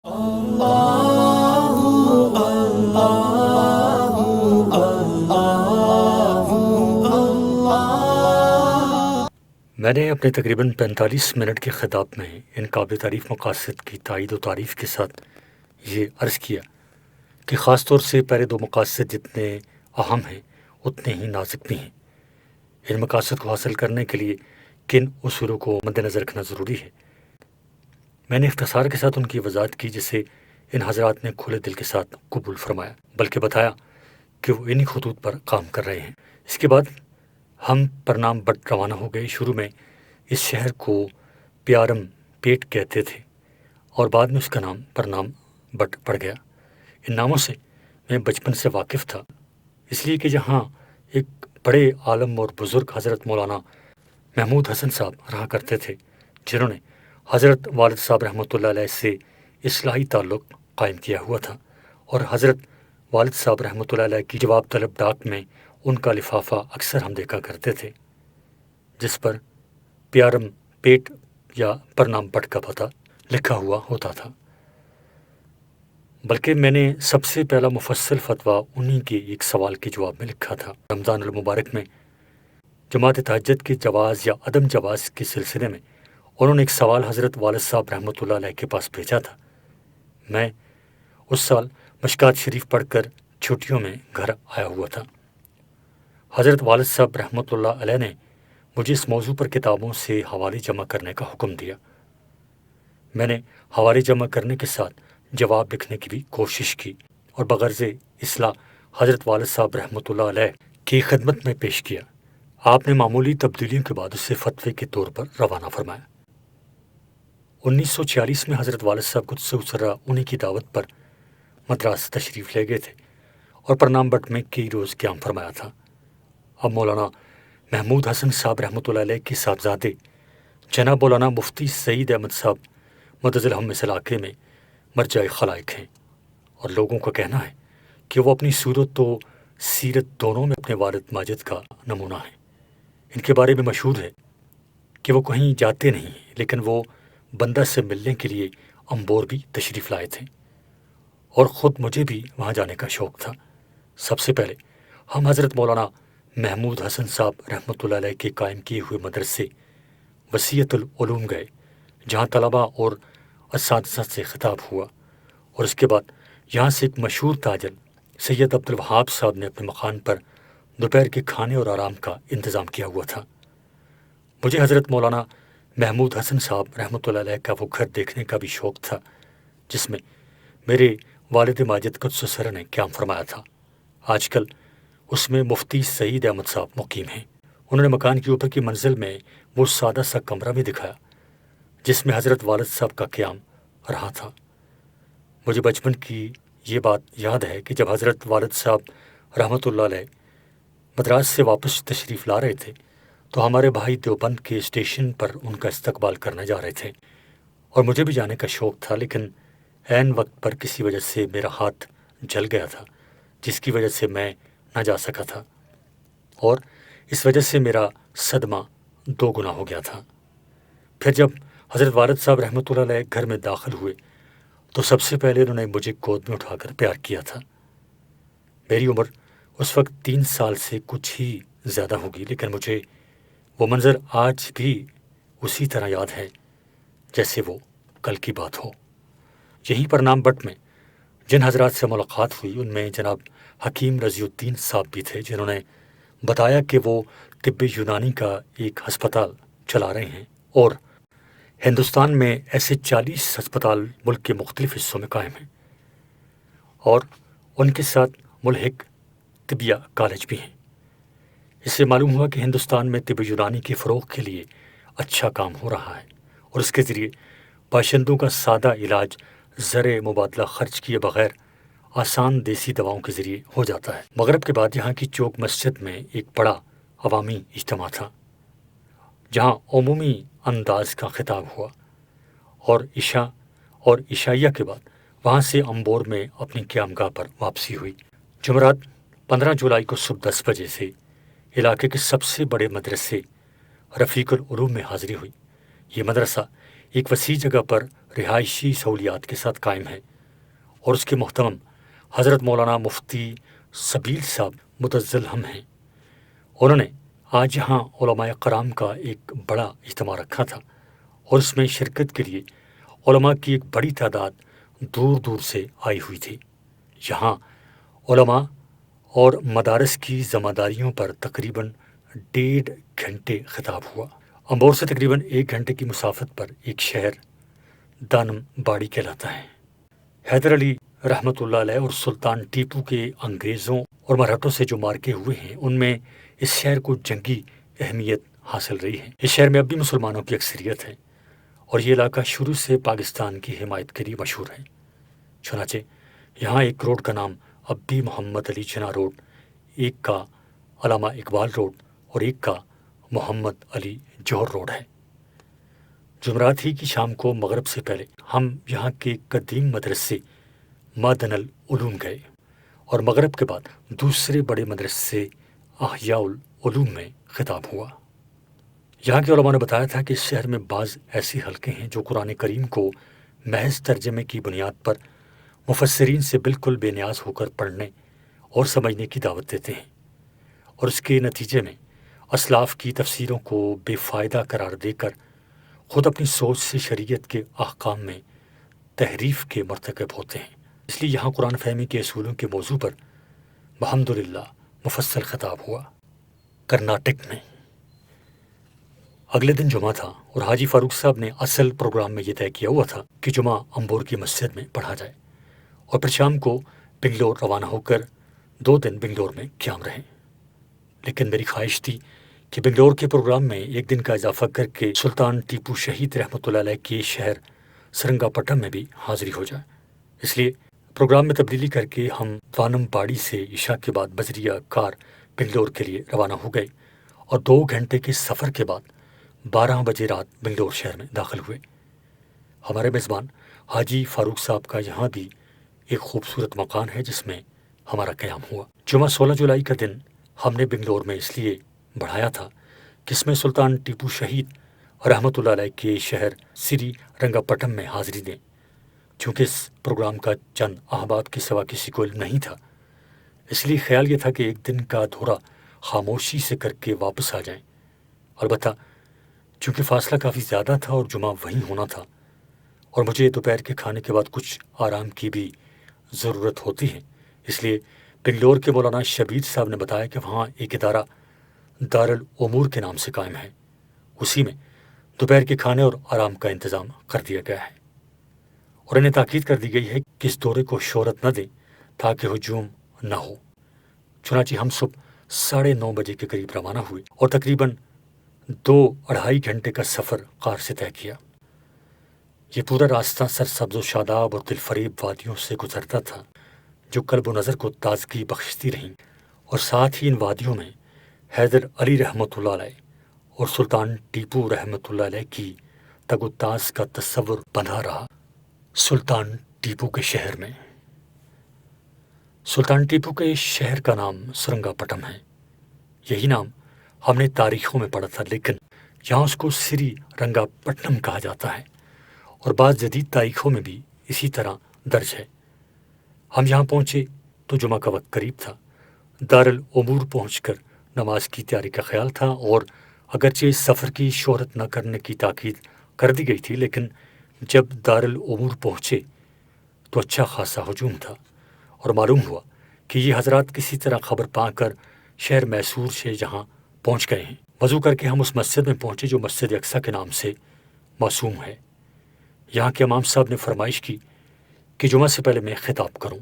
میں نے اپنے تقریباً 45 منٹ کے خطاب میں ان قابل تعریف مقاصد کی تائید و تعریف کے ساتھ یہ عرض کیا کہ خاص طور سے پہلے دو مقاصد جتنے اہم ہیں اتنے ہی نازک بھی ہیں۔ ان مقاصد کو حاصل کرنے کے لیے کن اصولوں کو مد نظر رکھنا ضروری ہے، میں نے اختصار کے ساتھ ان کی وضاحت کی، جسے ان حضرات نے کھلے دل کے ساتھ قبول فرمایا، بلکہ بتایا کہ وہ انہی خطوط پر کام کر رہے ہیں۔ اس کے بعد ہم پرنام بٹ روانہ ہو گئے۔ شروع میں اس شہر کو پیارم پیٹ کہتے تھے اور بعد میں اس کا نام پرنام بٹ پڑ گیا۔ ان ناموں سے میں بچپن سے واقف تھا، اس لیے کہ جہاں ایک بڑے عالم اور بزرگ حضرت مولانا محمود حسن صاحب رہا کرتے تھے، جنہوں نے حضرت والد صاحب رحمۃ اللہ علیہ سے اصلاحی تعلق قائم کیا ہوا تھا، اور حضرت والد صاحب رحمۃ اللہ علیہ کی جواب طلب ڈاک میں ان کا لفافہ اکثر ہم دیکھا کرتے تھے، جس پر پیارم پیٹ یا پرنام بٹ کا پتہ لکھا ہوا ہوتا تھا۔ بلکہ میں نے سب سے پہلا مفصل فتویٰ انہی کے ایک سوال کے جواب میں لکھا تھا۔ رمضان المبارک میں جماعت تہجد کے جواز یا عدم جواز کے سلسلے میں انہوں نے ایک سوال حضرت والد صاحب رحمۃ اللہ علیہ کے پاس بھیجا تھا۔ میں اس سال مشکات شریف پڑھ کر چھٹیوں میں گھر آیا ہوا تھا۔ حضرت والد صاحب رحمۃ اللہ علیہ نے مجھے اس موضوع پر کتابوں سے حوالے جمع کرنے کا حکم دیا۔ میں نے حوالے جمع کرنے کے ساتھ جواب لکھنے کی بھی کوشش کی اور بغرض اصلاح حضرت والد صاحب رحمۃ اللہ علیہ کی خدمت میں پیش کیا۔ آپ نے معمولی تبدیلیوں کے بعد اسے فتوے کے طور پر روانہ فرمایا۔ 1946 میں حضرت والد صاحب قدس سرہ انہی کی دعوت پر مدراس تشریف لے گئے تھے اور پرنام بٹ میں کئی روز قیام فرمایا تھا۔ اب مولانا محمود حسن صاحب رحمۃ اللہ علیہ کے صاحبزادے جناب مولانا مفتی سعید احمد صاحب مدظل ہم اس علاقے میں مرجع خلائق ہیں، اور لوگوں کا کہنا ہے کہ وہ اپنی صورت و سیرت دونوں میں اپنے والد ماجد کا نمونہ ہیں۔ ان کے بارے میں مشہور ہے کہ وہ کہیں جاتے نہیں، لیکن وہ بندہ سے ملنے کے لیے امبور بھی تشریف لائے تھے، اور خود مجھے بھی وہاں جانے کا شوق تھا۔ سب سے پہلے ہم حضرت مولانا محمود حسن صاحب رحمۃ اللہ علیہ کے قائم کیے ہوئے مدرسے وسیعت العلوم گئے، جہاں طلباء اور اساتذہ سے خطاب ہوا، اور اس کے بعد یہاں سے ایک مشہور تاجر سید عبد الوہاب صاحب نے اپنے مکان پر دوپہر کے کھانے اور آرام کا انتظام کیا ہوا تھا۔ مجھے حضرت مولانا محمود حسن صاحب رحمۃ اللہ علیہ کا وہ گھر دیکھنے کا بھی شوق تھا جس میں میرے والد ماجد قدس سرہ نے قیام فرمایا تھا۔ آج کل اس میں مفتی سعید احمد صاحب مقیم ہیں۔ انہوں نے مکان کے اوپر کی منزل میں وہ سادہ سا کمرہ بھی دکھایا جس میں حضرت والد صاحب کا قیام رہا تھا۔ مجھے بچپن کی یہ بات یاد ہے کہ جب حضرت والد صاحب رحمۃ اللہ علیہ مدراس سے واپس تشریف لا رہے تھے تو ہمارے بھائی دیوبند کے اسٹیشن پر ان کا استقبال کرنے جا رہے تھے، اور مجھے بھی جانے کا شوق تھا، لیکن عین وقت پر کسی وجہ سے میرا ہاتھ جل گیا تھا، جس کی وجہ سے میں نہ جا سکا تھا، اور اس وجہ سے میرا صدمہ دو گنا ہو گیا تھا۔ پھر جب حضرت والد صاحب رحمۃ اللہ علیہ گھر میں داخل ہوئے تو سب سے پہلے انہوں نے مجھے گود میں اٹھا کر پیار کیا تھا۔ میری عمر اس وقت 3 سال سے کچھ ہی زیادہ ہوگی، لیکن مجھے وہ منظر آج بھی اسی طرح یاد ہے جیسے وہ کل کی بات ہو۔ یہیں پرنام بٹ میں جن حضرات سے ملاقات ہوئی ان میں جناب حکیم رضی الدین صاحب بھی تھے، جنہوں نے بتایا کہ وہ طب یونانی کا ایک ہسپتال چلا رہے ہیں، اور ہندوستان میں ایسے 40 ہسپتال ملک کے مختلف حصوں میں قائم ہیں، اور ان کے ساتھ ملحق طبیہ کالج بھی ہیں۔ اس سے معلوم ہوا کہ ہندوستان میں طب یونانی کے فروغ کے لیے اچھا کام ہو رہا ہے، اور اس کے ذریعے باشندوں کا سادہ علاج زر مبادلہ خرچ کیے بغیر آسان دیسی دواؤں کے ذریعے ہو جاتا ہے۔ مغرب کے بعد یہاں کی چوک مسجد میں ایک بڑا عوامی اجتماع تھا، جہاں عمومی انداز کا خطاب ہوا، اور عشائیہ کے بعد وہاں سے امبور میں اپنی قیام گاہ پر واپسی ہوئی۔ جمعرات 15 جولائی کو صبح 10 بجے سے علاقے کے سب سے بڑے مدرسے رفیق العلوم میں حاضری ہوئی۔ یہ مدرسہ ایک وسیع جگہ پر رہائشی سہولیات کے ساتھ قائم ہے، اور اس کے محترم حضرت مولانا مفتی سبیل صاحب متزلہم ہیں۔ انہوں نے آج یہاں علماء کرام کا ایک بڑا اجتماع رکھا تھا، اور اس میں شرکت کے لیے علماء کی ایک بڑی تعداد دور دور سے آئی ہوئی تھی۔ یہاں علماء اور مدارس کی ذمہ داریوں پر تقریباً 1.5 گھنٹے خطاب ہوا۔ امبور سے تقریباً 1 گھنٹے کی مسافت پر ایک شہر دانم باڑی کہلاتا ہے۔ حیدر علی رحمۃ اللہ علیہ اور سلطان ٹیپو کے انگریزوں اور مرہٹوں سے جو مارکے ہوئے ہیں، ان میں اس شہر کو جنگی اہمیت حاصل رہی ہے۔ اس شہر میں اب بھی مسلمانوں کی اکثریت ہے، اور یہ علاقہ شروع سے پاکستان کی حمایت کے لیے مشہور ہے۔ چنانچہ یہاں ایک روڈ کا نام اب بھی محمد علی جناح روڈ، ایک کا علامہ اقبال روڈ اور ایک کا محمد علی جوہر روڈ ہے۔ جمعرات ہی کی شام کو مغرب سے پہلے ہم یہاں کے قدیم مدرسے معدن العلوم گئے، اور مغرب کے بعد دوسرے بڑے مدرسے احیاء العلوم میں خطاب ہوا۔ یہاں کے علماء نے بتایا تھا کہ اس شہر میں بعض ایسے حلقے ہیں جو قرآن کریم کو محض ترجمے کی بنیاد پر مفسرین سے بالکل بے نیاز ہو کر پڑھنے اور سمجھنے کی دعوت دیتے ہیں، اور اس کے نتیجے میں اسلاف کی تفسیروں کو بے فائدہ قرار دے کر خود اپنی سوچ سے شریعت کے احکام میں تحریف کے مرتکب ہوتے ہیں۔ اس لیے یہاں قرآن فہمی کے اصولوں کے موضوع پر الحمدللہ مفصل خطاب ہوا۔ کرناٹک میں اگلے دن جمعہ تھا، اور حاجی فاروق صاحب نے اصل پروگرام میں یہ طے کیا ہوا تھا کہ جمعہ امبور کی مسجد میں پڑھا جائے، اور پھر شام کو بنگلور روانہ ہو کر 2 دن بنگلور میں قیام رہیں۔ لیکن میری خواہش تھی کہ بنگلور کے پروگرام میں 1 دن کا اضافہ کر کے سلطان ٹیپو شہید رحمۃ اللہ علیہ کے شہر سرنگا پٹم میں بھی حاضری ہو جائے۔ اس لیے پروگرام میں تبدیلی کر کے ہم دانم باڑی سے عشاء کے بعد بذریعہ کار بنگلور کے لیے روانہ ہو گئے، اور 2 گھنٹے کے سفر کے بعد 12 بجے رات بنگلور شہر میں داخل ہوئے۔ ہمارے میزبان حاجی فاروق صاحب کا یہاں بھی ایک خوبصورت مکان ہے جس میں ہمارا قیام ہوا۔ جمعہ 16 جولائی کا دن ہم نے بنگلور میں اس لیے بڑھایا تھا کہ اس میں سلطان ٹیپو شہید رحمۃ اللہ علیہ کے شہر سری رنگا پٹم میں حاضری دیں۔ چونکہ اس پروگرام کا چند احباب کے سوا کسی کو علم نہیں تھا، اس لیے خیال یہ تھا کہ 1 دن کا دورہ خاموشی سے کر کے واپس آ جائیں۔ البتہ چونکہ فاصلہ کافی زیادہ تھا اور جمعہ وہیں ہونا تھا، اور مجھے دوپہر کے کھانے کے بعد کچھ آرام کی بھی ضرورت ہوتی ہے، اس لیے بنگلور کے مولانا شبیر صاحب نے بتایا کہ وہاں ایک ادارہ دارالامور کے نام سے قائم ہے، اسی میں دوپہر کے کھانے اور آرام کا انتظام کر دیا گیا ہے، اور انہیں تاکید کر دی گئی ہے کہ اس دورے کو شہرت نہ دیں تاکہ ہجوم نہ ہو۔ چنانچہ ہم صبح 9:30 بجے کے قریب روانہ ہوئے، اور تقریباً 2-2.5 گھنٹے کا سفر کار سے طے کیا۔ یہ پورا راستہ سرسبز و شاداب اور دلفریب وادیوں سے گزرتا تھا جو قلب و نظر کو تازگی بخشتی رہیں، اور ساتھ ہی ان وادیوں میں حیدر علی رحمۃ اللہ علیہ اور سلطان ٹیپو رحمۃ اللہ علیہ کی تگ و تاز کا تصور بندھا رہا۔ سلطان ٹیپو کے شہر میں سلطان ٹیپو کے شہر کا نام سرنگا پٹم ہے۔ یہی نام ہم نے تاریخوں میں پڑھا تھا، لیکن یہاں اس کو سری رنگا پٹنم کہا جاتا ہے، اور بعض جدید تاریخوں میں بھی اسی طرح درج ہے۔ ہم یہاں پہنچے تو جمعہ کا وقت قریب تھا۔ دارالامور پہنچ کر نماز کی تیاری کا خیال تھا، اور اگرچہ اس سفر کی شہرت نہ کرنے کی تاکید کر دی گئی تھی، لیکن جب دارالامور پہنچے تو اچھا خاصا ہجوم تھا، اور معلوم ہوا کہ یہ حضرات کسی طرح خبر پا کر شہر میسور سے جہاں پہنچ گئے ہیں۔ وضو کر کے ہم اس مسجد میں پہنچے جو مسجد اقصیٰ کے نام سے موسوم ہے۔ یہاں کے امام صاحب نے فرمائش کی کہ جمعہ سے پہلے میں خطاب کروں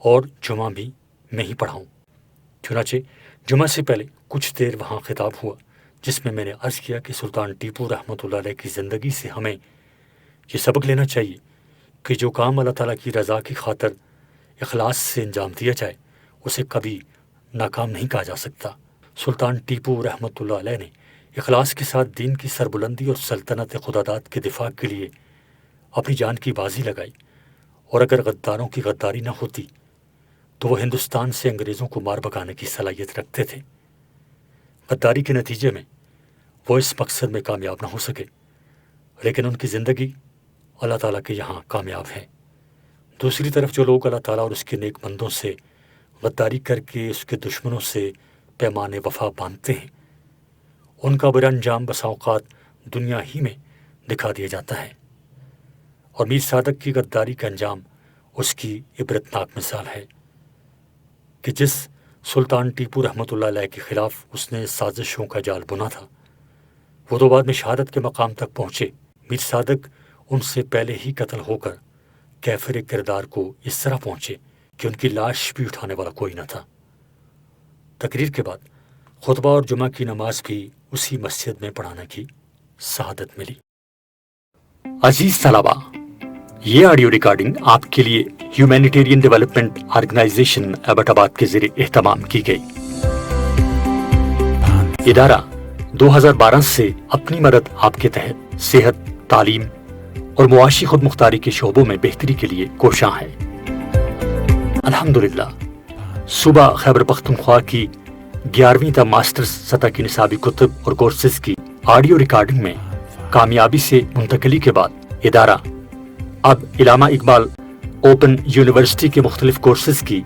اور جمعہ بھی میں ہی پڑھاؤں۔ چنانچہ جمعہ سے پہلے کچھ دیر وہاں خطاب ہوا، جس میں نے عرض کیا کہ سلطان ٹیپو رحمۃ اللہ علیہ کی زندگی سے ہمیں یہ سبق لینا چاہیے کہ جو کام اللہ تعالیٰ کی رضا کی خاطر اخلاص سے انجام دیا جائے اسے کبھی ناکام نہیں کہا جا سکتا۔ سلطان ٹیپو رحمۃ اللہ علیہ نے اخلاص کے ساتھ دین کی سربلندی اور سلطنت خداداد کے دفاع کے لیے اپنی جان کی بازی لگائی، اور اگر غداروں کی غداری نہ ہوتی تو وہ ہندوستان سے انگریزوں کو مار بھگانے کی صلاحیت رکھتے تھے۔ غداری کے نتیجے میں وہ اس مقصد میں کامیاب نہ ہو سکے، لیکن ان کی زندگی اللہ تعالیٰ کے یہاں کامیاب ہیں۔ دوسری طرف جو لوگ اللہ تعالیٰ اور اس کے نیک بندوں سے غداری کر کے اس کے دشمنوں سے پیمان وفا باندھتے ہیں، ان کا برا انجام بسا اوقات دنیا ہی میں دکھا دیا جاتا ہے، اور میر صادق کی غداری کا انجام اس کی عبرتناک مثال ہے کہ جس سلطان ٹیپو رحمۃ اللہ علیہ کے خلاف اس نے سازشوں کا جال بنا تھا، وہ تو بعد میں شہادت کے مقام تک پہنچے، میر صادق ان سے پہلے ہی قتل ہو کر کیفر کردار کو اس طرح پہنچے کہ ان کی لاش بھی اٹھانے والا کوئی نہ تھا۔ تقریر کے بعد خطبہ اور جمعہ کی نماز بھی اسی مسجد میں پڑھانے کی سعادت ملی۔ عزیز طلباء، یہ آڈیو ریکارڈنگ آپ کے لیے ہیومینیٹیرین ڈیولپمنٹ آرگنائزیشن ایبٹ آباد کے زیر اہتمام کی گئی۔ ادارہ 2012 سے اپنی مدد آپ کے تحت صحت، تعلیم اور معاشی خود مختاری کے شعبوں میں بہتری کے لیے کوشاں ہے۔ الحمدللہ صوبہ خیبر پختونخوا کی 11ویں تا ماسٹرز سطح کی نصابی کتب اور کورسز کی آڈیو ریکارڈنگ میں کامیابی سے منتقلی کے بعد ادارہ اب علامہ اقبال اوپن یونیورسٹی کے مختلف کورسز کی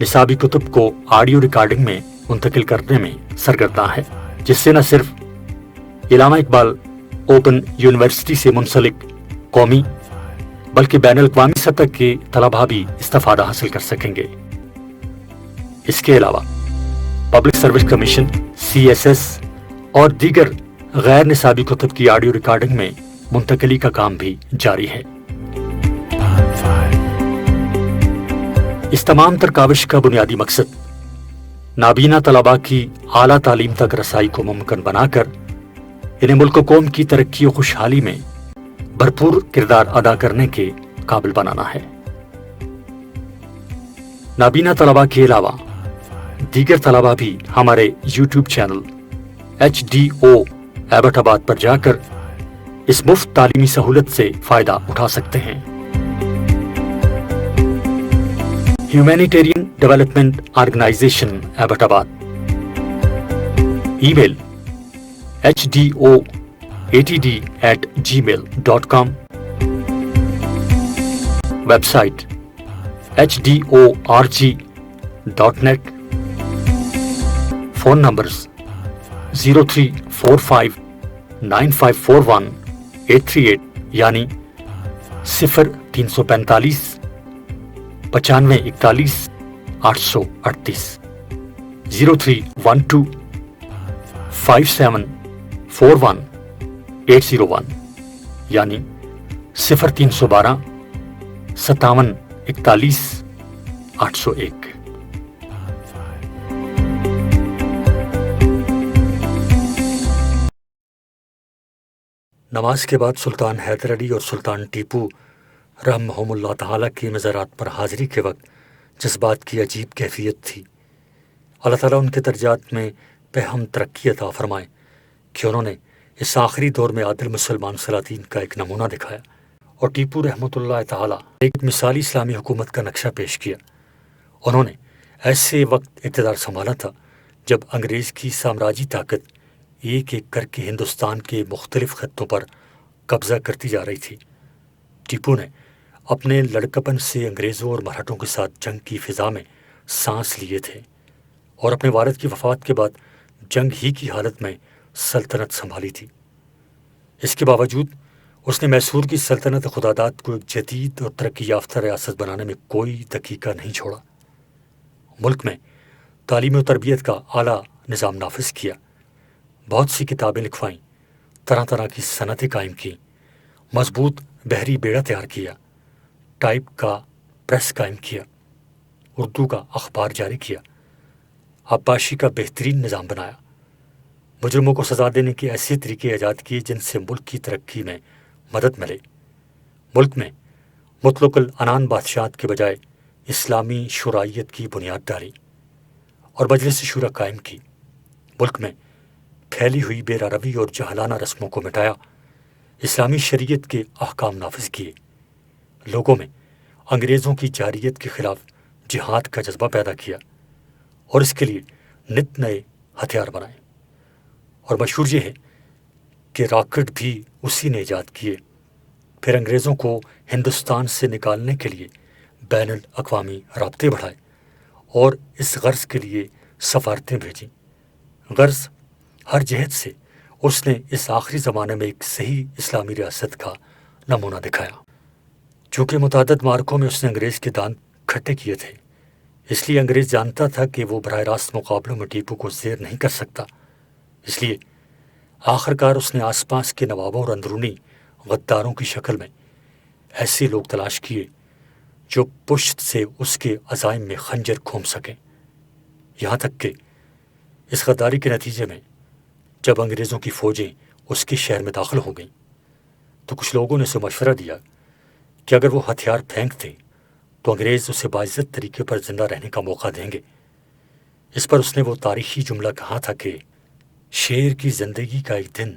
نصابی کتب کو آڈیو ریکارڈنگ میں منتقل کرنے میں سرگرداں ہے، جس سے نہ صرف علامہ اقبال اوپن یونیورسٹی سے منسلک قومی بلکہ بین الاقوامی سطح کے طلباء بھی استفادہ حاصل کر سکیں گے۔ اس کے علاوہ پبلک سروس کمیشن، CSS اور دیگر غیر نصابی کتب کی آڈیو ریکارڈنگ میں منتقلی کا کام بھی جاری ہے۔ اس تمام تر کاوش کا بنیادی مقصد نابینا طلباء کی اعلیٰ تعلیم تک رسائی کو ممکن بنا کر انہیں ملک و قوم کی ترقی و خوشحالی میں بھرپور کردار ادا کرنے کے قابل بنانا ہے۔ نابینا طلباء کے علاوہ دیگر طلباء بھی ہمارے YouTube چینل HDO ایبٹ آباد پر جا کر اس مفت تعلیمی سہولت سے فائدہ اٹھا سکتے ہیں۔ Humanitarian development organization Abbottabad, email hdo@gmail.com، website hdorg.net، phone numbers 03459541 یعنی 0345 9541 838، 0312 5741 801 یعنی 0312 5741 801۔ نماز کے بعد سلطان حیدر علی اور سلطان ٹیپو رحمہم اللہ تعالیٰ کی مزارات پر حاضری کے وقت جذبات کی عجیب کیفیت تھی۔ اللہ تعالیٰ ان کے درجات میں بہم ترقی عطا فرمائے کہ انہوں نے اس آخری دور میں عادل مسلمان سلاطین کا ایک نمونہ دکھایا، اور ٹیپو رحمۃ اللہ تعالیٰ ایک مثالی اسلامی حکومت کا نقشہ پیش کیا۔ انہوں نے ایسے وقت اقتدار سنبھالا تھا جب انگریز کی سامراجی طاقت ایک ایک کر کے ہندوستان کے مختلف خطوں پر قبضہ کرتی جا رہی تھی۔ ٹیپو نے اپنے لڑکپن سے انگریزوں اور مراٹھوں کے ساتھ جنگ کی فضا میں سانس لیے تھے، اور اپنے والد کی وفات کے بعد جنگ ہی کی حالت میں سلطنت سنبھالی تھی۔ اس کے باوجود اس نے میسور کی سلطنت خداداد کو ایک جدید اور ترقی یافتہ ریاست بنانے میں کوئی دقیقہ نہیں چھوڑا۔ ملک میں تعلیم و تربیت کا اعلیٰ نظام نافذ کیا، بہت سی کتابیں لکھوائیں، طرح طرح کی صنعتیں قائم کی، مضبوط بحری بیڑا تیار کیا، ٹائپ کا پریس قائم کیا، اردو کا اخبار جاری کیا، آبپاشی کا بہترین نظام بنایا، مجرموں کو سزا دینے کے ایسے طریقے ایجاد کیے جن سے ملک کی ترقی میں مدد ملے۔ ملک میں مطلق العنان بادشاہت کے بجائے اسلامی شرائعیت کی بنیاد ڈالی اور مجلس شورا قائم کی۔ ملک میں پھیلی ہوئی بے روی اور جہلانہ رسموں کو مٹایا، اسلامی شریعت کے احکام نافذ کیے، لوگوں میں انگریزوں کی جارحیت کے خلاف جہاد کا جذبہ پیدا کیا، اور اس کے لیے نت نئے ہتھیار بنائے۔ اور مشہور یہ ہے کہ راکٹ بھی اسی نے ایجاد کیے پھر انگریزوں کو ہندوستان سے نکالنے کے لیے بین الاقوامی رابطے بڑھائے اور اس غرض کے لیے سفارتیں بھیجیں۔ غرض ہر جہت سے اس نے اس آخری زمانے میں ایک صحیح اسلامی ریاست کا نمونہ دکھایا۔ چونکہ متعدد معرکوں میں اس نے انگریز کے دانت کھٹے کیے تھے، اس لیے انگریز جانتا تھا کہ وہ براہ راست مقابلوں میں ٹیپو کو زیر نہیں کر سکتا۔ اس لیے آخر کار اس نے آس پاس کے نوابوں اور اندرونی غداروں کی شکل میں ایسے لوگ تلاش کیے جو پشت سے اس کے عزائم میں خنجر گھوم سکیں۔ یہاں تک کہ اس غداری کے نتیجے میں جب انگریزوں کی فوجیں اس کے شہر میں داخل ہو گئیں تو کچھ لوگوں نے اسے مشورہ دیا کہ اگر وہ ہتھیار پھینکتے تو انگریز اسے باعزت طریقے پر زندہ رہنے کا موقع دیں گے۔ اس پر اس نے وہ تاریخی جملہ کہا تھا کہ شیر کی زندگی کا ایک دن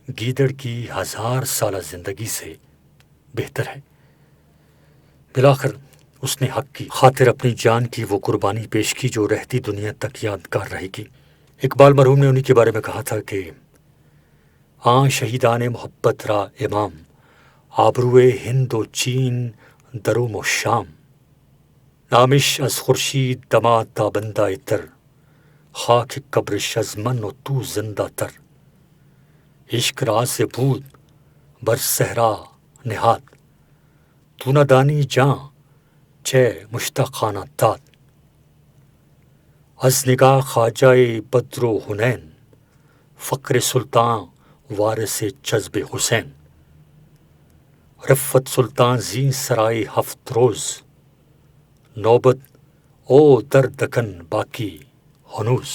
گیدڑ کی 1000 سالہ زندگی سے بہتر ہے۔ بالآخر اس نے حق کی خاطر اپنی جان کی وہ قربانی پیش کی جو رہتی دنیا تک یادگار رہے گی۔ اقبال مرحوم نے انہی کے بارے میں کہا تھا کہ آن شہیدان محبت را امام، آبروئے ہند و چین دروم و شام، نامش از خورشید دما تابندہ تر، خاک قبرش از من و تو زندہ تر، عشق راز بود بر صحرا نہاد، تو نہ دانی جاں چہ مشتاقانہ داد، از نگاہ خواجہ بدر و حنین، فقر سلطان وارث جذب حسین، رفت سلطان زین سرائے ہفت روز، نوبت او در دکن باقی ہنوز۔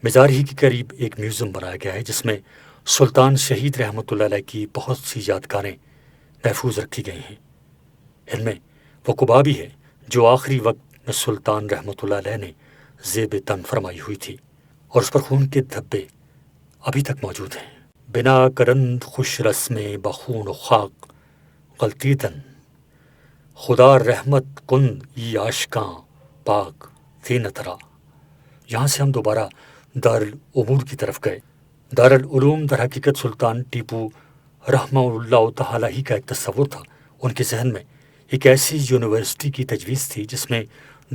مزار ہی کے قریب ایک میوزیم بنایا گیا ہے جس میں سلطان شہید رحمۃ اللہ علیہ کی بہت سی یادگاریں محفوظ رکھی گئی ہیں۔ ان میں وہ قبا بھی ہے جو آخری وقت میں سلطان رحمۃ اللہ علیہ نے زیب تن فرمائی ہوئی تھی، اور اس پر خون کے دھبے ابھی تک موجود ہیں۔ بنا کرند خوش رسم بخون و خاک، غلطیتن خدا رحمت کند ای آشکاں پاک تینترا۔ یہاں سے ہم دوبارہ دارالامور کی طرف گئے۔ دارالعلوم در حقیقت سلطان ٹیپو رحمہ اللہ تعالیٰ ہی کا ایک تصور تھا۔ ان کے ذہن میں ایک ایسی یونیورسٹی کی تجویز تھی جس میں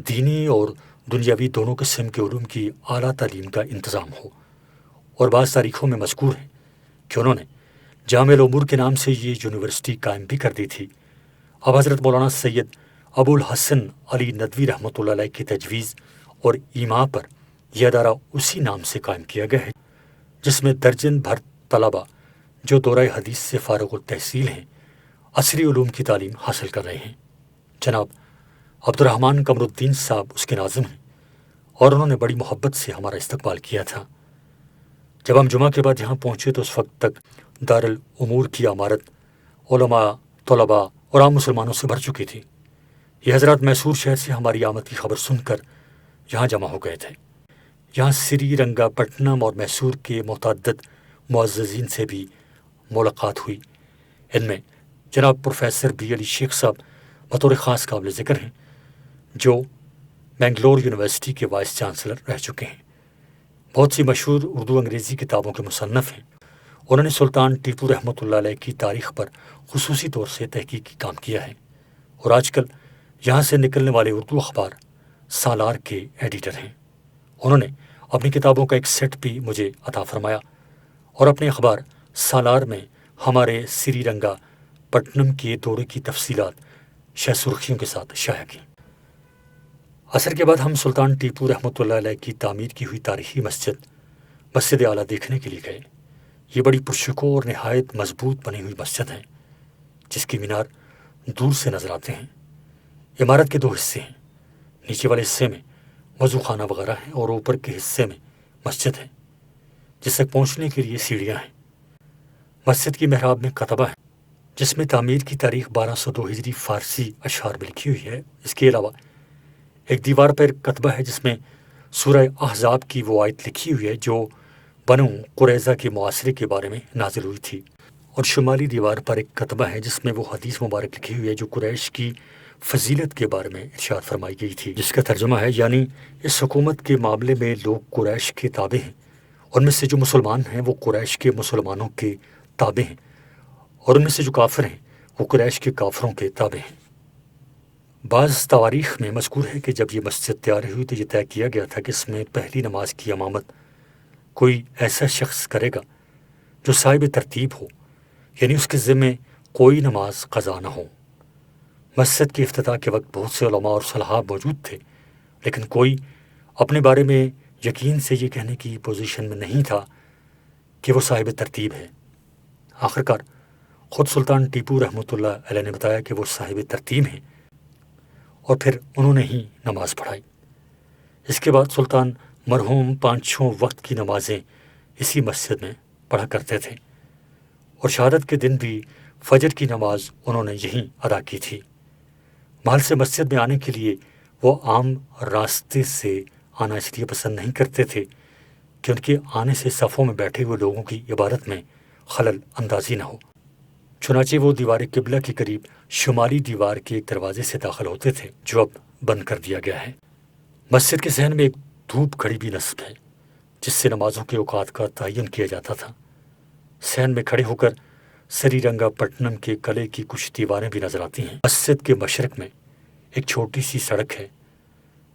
دینی اور دنیاوی دونوں قسم کے علوم کی اعلیٰ تعلیم کا انتظام ہو، اور بعض تاریخوں میں مذکور ہے کہ انہوں نے جامع الامور کے نام سے یہ یونیورسٹی قائم بھی کر دی تھی۔ اب حضرت مولانا سید ابو الحسن علی ندوی رحمۃ اللہ علیہ کی تجویز اور ایما پر یہ ادارہ اسی نام سے قائم کیا گیا ہے، جس میں درجن بھر طلبہ جو دورہ حدیث سے فارغ التحصیل ہیں عصری علوم کی تعلیم حاصل کر رہے ہیں۔ جناب عبد الرحمن قمر الدین صاحب اس کے ناظم ہیں، اور انہوں نے بڑی محبت سے ہمارا استقبال کیا تھا۔ جب ہم جمعہ کے بعد یہاں پہنچے تو اس وقت تک دارالامور کی عمارت علماء، طلباء اور عام مسلمانوں سے بھر چکی تھی۔ یہ حضرات میسور شہر سے ہماری آمد کی خبر سن کر یہاں جمع ہو گئے تھے۔ یہاں سری رنگا پٹنم اور میسور کے متعدد معززین سے بھی ملاقات ہوئی۔ ان میں جناب پروفیسر بی علی شیخ صاحب بطور خاص قابل ذکر ہیں، جو بنگلور یونیورسٹی کے وائس چانسلر رہ چکے ہیں۔ بہت سی مشہور اردو انگریزی کتابوں کے مصنف ہیں۔ انہوں نے سلطان ٹیپو رحمۃ اللہ علیہ کی تاریخ پر خصوصی طور سے تحقیقی کام کیا ہے، اور آج کل یہاں سے نکلنے والے اردو اخبار سالار کے ایڈیٹر ہیں۔ انہوں نے اپنی کتابوں کا ایک سیٹ بھی مجھے عطا فرمایا اور اپنے اخبار سالار میں ہمارے سری رنگا پٹنم کے دورے کی تفصیلات شہ سرخیوں کے ساتھ شائع کی۔ عصر کے بعد ہم سلطان ٹیپو رحمۃ اللہ علیہ کی تعمیر کی ہوئی تاریخی مسجد اعلیٰ دیکھنے کے لیے گئے۔ یہ بڑی پرشکوہ اور نہایت مضبوط بنی ہوئی مسجد ہے، جس کی مینار دور سے نظر آتے ہیں۔ عمارت کے 2 حصے ہیں۔ نیچے والے حصے میں وضو خانہ وغیرہ ہیں اور اوپر کے حصے میں مسجد ہے، جس تک پہنچنے کے لیے سیڑھیاں ہیں۔ مسجد کی محراب میں کتبہ ہے جس میں تعمیر کی تاریخ 1202 ہجری فارسی اشعار میں لکھی ہوئی ہے۔ اس کے علاوہ ایک دیوار پر ایک کتبہ ہے جس میں سورہ احزاب کی وہ آیت لکھی ہوئی ہے جو بنو قریظہ کے معاشرے کے بارے میں نازل ہوئی تھی، اور شمالی دیوار پر ایک کتبہ ہے جس میں وہ حدیث مبارک لکھی ہوئی ہے جو قریش کی فضیلت کے بارے میں ارشاد فرمائی گئی تھی، جس کا ترجمہ ہے یعنی اس حکومت کے معاملے میں لوگ قریش کے تابع ہیں، ان میں سے جو مسلمان ہیں وہ قریش کے مسلمانوں کے تابع ہیں، اور ان میں سے جو کافر ہیں وہ قریش کے کافروں کے تابع ہیں۔ بعض تواریخ میں مذکور ہے کہ جب یہ مسجد تیار ہوئی تو یہ طے کیا گیا تھا کہ اس میں پہلی نماز کی امامت کوئی ایسا شخص کرے گا جو صاحب ترتیب ہو، یعنی اس کے ذمے کوئی نماز قضا نہ ہو۔ مسجد کے افتتاح کے وقت بہت سے علماء اور صلحاء موجود تھے، لیکن کوئی اپنے بارے میں یقین سے یہ کہنے کی پوزیشن میں نہیں تھا کہ وہ صاحب ترتیب ہے۔ آخرکار خود سلطان ٹیپو رحمۃ اللہ علیہ نے بتایا کہ وہ صاحب ترتیب ہیں، اور پھر انہوں نے ہی نماز پڑھائی۔ اس کے بعد سلطان مرحوم پانچوں وقت کی نمازیں اسی مسجد میں پڑھا کرتے تھے، اور شہادت کے دن بھی فجر کی نماز انہوں نے یہیں ادا کی تھی۔ محل سے مسجد میں آنے کے لیے وہ عام راستے سے آنا اس لیے پسند نہیں کرتے تھے کہ ان کے آنے سے صفوں میں بیٹھے ہوئے لوگوں کی عبادت میں خلل اندازی نہ ہو۔ چنانچہ وہ دیوار قبلہ کے قریب شمالی دیوار کے ایک دروازے سے داخل ہوتے تھے جو اب بند کر دیا گیا ہے۔ مسجد کے صحن میں ایک دھوپ گھڑی بھی نصب ہے جس سے نمازوں کے اوقات کا تعین کیا جاتا تھا۔ صحن میں کھڑے ہو کر سری رنگا پٹنم کے قلعے کی کچھ دیواریں بھی نظر آتی ہیں۔ مسجد کے مشرق میں ایک چھوٹی سی سڑک ہے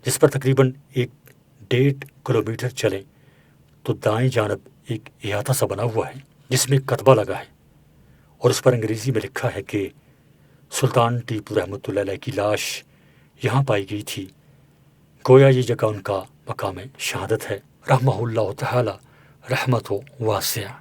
جس پر تقریباً 1.5 کلومیٹر چلیں تو دائیں جانب ایک احاطہ سا بنا ہوا ہے جس میں ایک کتبہ لگا ہے، اور اس پر انگریزی میں لکھا ہے کہ سلطان ٹیپو رحمۃ اللہ علیہ کی لاش یہاں پائی گئی تھی، گویا یہ جگہ ان کا مقام شہادت ہے، رحمہ اللہ تعالی رحمت و واسعہ۔